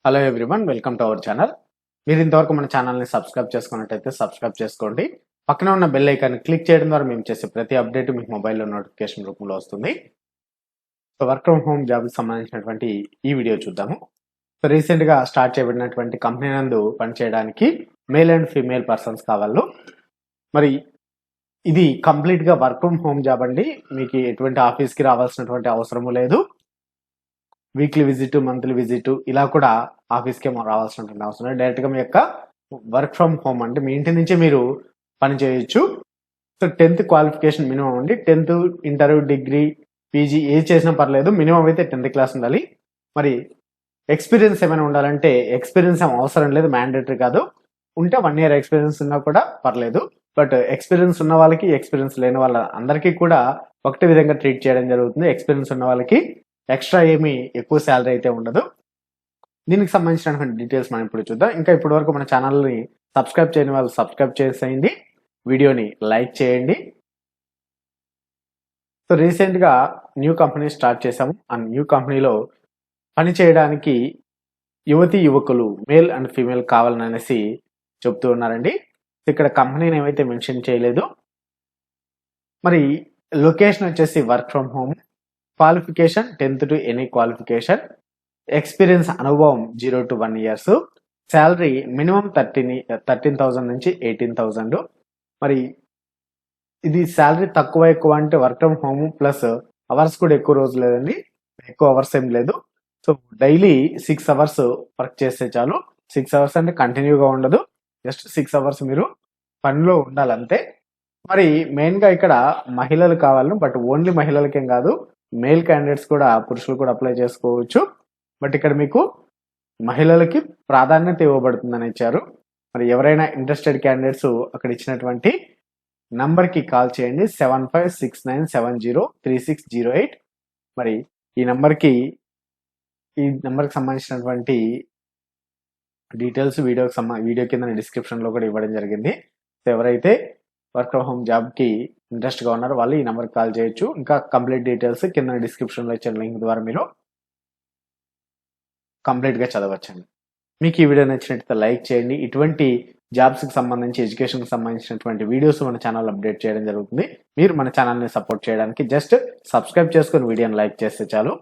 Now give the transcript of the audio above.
Hello everyone, welcome to our channel. మీరు ఇంతవరకు మన ఛానల్ని సబ్స్క్రైబ్ చేసుకున్నట్టయితే సబ్స్క్రైబ్ చేసుకోండి. పక్కన ఉన్న బెల్ ఐకాన్ని క్లిక్ చేయడం ద్వారా మేము చేసే ప్రతి అప్డేట్ మీకు మొబైల్లో నోటిఫికేషన్ రూపంలో వస్తుంది. సో వర్క్ ఫ్రమ్ హోమ్ జాబ్కి సంబంధించినటువంటి ఈ వీడియో చూద్దాము. సో రీసెంట్గా స్టార్ట్ చేయబడినటువంటి కంపెనీ నందు పనిచేయడానికి మేల్ అండ్ ఫీమేల్ పర్సన్స్ కావాలి. మరి ఇది కంప్లీట్గా వర్క్ ఫ్రమ్ హోమ్ జాబ్ అండి. మీకు ఎటువంటి ఆఫీస్కి రావాల్సినటువంటి అవసరము లేదు. వీక్లీ విజిట్, మంత్లీ విజిట్ ఇలా కూడా ఆఫీస్కే రావాల్సినటువంటి అవసరం లేదు. డైరెక్ట్గా మీ యొక్క వర్క్ ఫ్రమ్ హోమ్ అంటే మీ ఇంటి నుంచి మీరు పని చేయొచ్చు. సో 10th క్వాలిఫికేషన్ మినిమం అండి. 10th, ఇంటర్, డిగ్రీ, పీజీ ఏది చేసినా పర్లేదు. మినిమం అయితే 10th క్లాస్ ఉండాలి. మరి ఎక్స్పీరియన్స్ ఏమైనా ఉండాలంటే ఎక్స్పీరియన్స్ ఏం అవసరం లేదు, మ్యాండేటరీ కాదు. ఉంటే 1 year ఎక్స్పీరియన్స్ ఉన్నా కూడా పర్లేదు. బట్ ఎక్స్పీరియన్స్ ఉన్న వాళ్ళకి, ఎక్స్పీరియన్స్ లేని వాళ్ళ అందరికీ కూడా ఒకటే విధంగా ట్రీట్ చేయడం జరుగుతుంది. ఎక్స్పీరియన్స్ ఉన్న వాళ్ళకి ఎక్స్ట్రా ఏమీ ఎక్కువ శాలరీ అయితే ఉండదు. దీనికి సంబంధించినటువంటి డీటెయిల్స్ మనం ఇప్పుడు చూద్దాం. ఇంకా ఇప్పటి వరకు మన ఛానల్ని సబ్స్క్రైబ్ చేయని వాళ్ళు సబ్స్క్రైబ్ చేసేయండి, వీడియోని లైక్ చేయండి. సో రీసెంట్గా న్యూ కంపెనీ స్టార్ట్ చేసాము. ఆ న్యూ కంపెనీలో పని చేయడానికి యువతి యువకులు మేల్ అండ్ ఫీమేల్ కావాలని అనేసి చెప్తూ ఉన్నారండి. ఇక్కడ కంపెనీని ఏమైతే మెన్షన్ చేయలేదు. మరి లొకేషన్ వచ్చేసి work from home. Qualification 10th to any qualification. Experience అనుభవం 0 to 1 years. శాలరీ మినిమం 13,000 నుంచి 18,000. మరి ఇది శాలరీ తక్కువ ఎక్కువ అంటే work from home plus hours కూడా ఎక్కువ రోజు లేదండి, ఎక్కువ అవర్స్ ఏం లేదు. సో డైలీ 6 hours వర్క్ చేస్తే చాలు. 6 hours అంటే కంటిన్యూగా ఉండదు, జస్ట్ 6 hours మీరు పనిలో ఉండాలంతే. మరి మెయిన్గా ఇక్కడ మహిళలు కావాలి, బట్ ఓన్లీ మహిళలకేం కాదు, మేల్ క్యాండిడేట్స్ కూడా, పురుషులు కూడా అప్లై చేసుకోవచ్చు. బట్ ఇక్కడ మీకు మహిళలకి ప్రాధాన్యత ఇవ్వబడుతుందని ఇచ్చారు. మరి ఎవరైనా ఇంట్రెస్టెడ్ క్యాండిడేట్స్ అక్కడ ఇచ్చినటువంటి నంబర్కి కాల్ చేయండి, 7569703608. మరి ఈ నెంబర్కి సంబంధించినటువంటి డీటెయిల్స్ వీడియో కింద డిస్క్రిప్షన్లో కూడా ఇవ్వడం జరిగింది. సో ఎవరైతే వర్క్ ఫ్రమ్ హోమ్ జాబ్కి ఇంట్రెస్ట్గా ఉన్నారో వాళ్ళు ఈ నెంబర్కి కాల్ చేయొచ్చు. ఇంకా కంప్లీట్ డీటెయిల్స్ కింద డిస్క్రిప్షన్లో ఇచ్చిన లింక్ ద్వారా మీరు కంప్లీట్గా చదవచ్చండి. మీకు ఈ వీడియో నచ్చినట్లయితే లైక్ చేయండి. ఇటువంటి జాబ్స్కి సంబంధించి, ఎడ్యుకేషన్కి సంబంధించినటువంటి వీడియోస్ మన ఛానల్ అప్డేట్ చేయడం జరుగుతుంది. మీరు మన ఛానల్ని సపోర్ట్ చేయడానికి జస్ట్ సబ్స్క్రైబ్ చేసుకొని వీడియోని లైక్ చేస్తే చాలు.